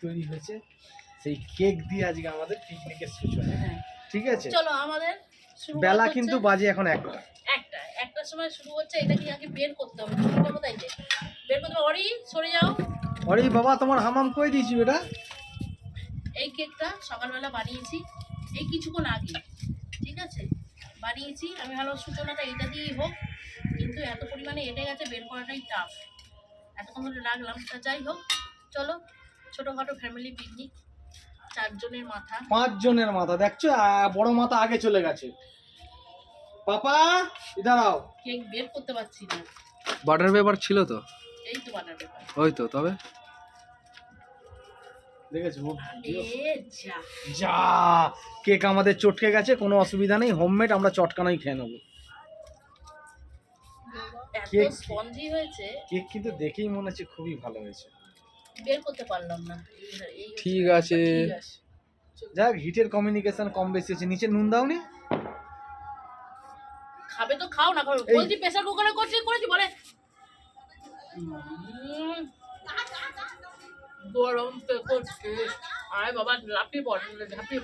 তৈরি হয়েছে, সেই কেক দিয়ে আজকে আমাদের পিকনিকের সূচনা। ঠিক আছে, চলো আমাদের বেলা কিন্তু বাজে এখন একটার সময় শুরু হচ্ছে। এটাকে আগে বের করতে হবে, কোথায় যে বের করতে হবে। অরি সরে যাও। অরে বাবা, তোমার হামাম কই দিয়েছি বেটা? এই কেকটা সকালবেলা বানিয়েছি, এই কিছুক্ষণ আগে, ঠিক আছে, বানিয়েছি আমি। ভালো সূচনাটা এটা দিয়েই হোক, কিন্তু এত পরিমাণে এটে গেছে, বের করাটাই টাফ। এতক্ষণ ধরে রাখলাম, তা যাই হোক। চলো, ছোটোখাটো ফ্যামিলি পিকনিক, 4 জনের মাথা, 5 জনের মাথা দেখছো, বড় মাথা আগে চলে গেছে। পাপা দাঁড়াও, কেক বের করতে পারছি না। বাটার পেপার ছিল তো, এই তো বাটার পেপার। ওই তো, তবে দেখেছো? যা যা, কেক আমাদের চটকে গেছে, কোনো অসুবিধা নেই, হোমমেড, আমরা চটকানোই খেয়ে নেবো। এত কেক স্পঞ্জি হয়েছে, কেক কিন্তু দেখেই মনে হচ্ছে খুবই ভালো হয়েছে। বের করতে পারলাম না। এই ঠিক আছে। যাক, হিটের কমিউনিকেশন কম বেশি হচ্ছে। নিচে নুন দাওনি? খাবে তো খাও না, বলছি প্রেসার কুকারে করেছি বলে গরম করছে। আরে বাবা, লাফিয়ে পড়, ঝাঁপিয়ে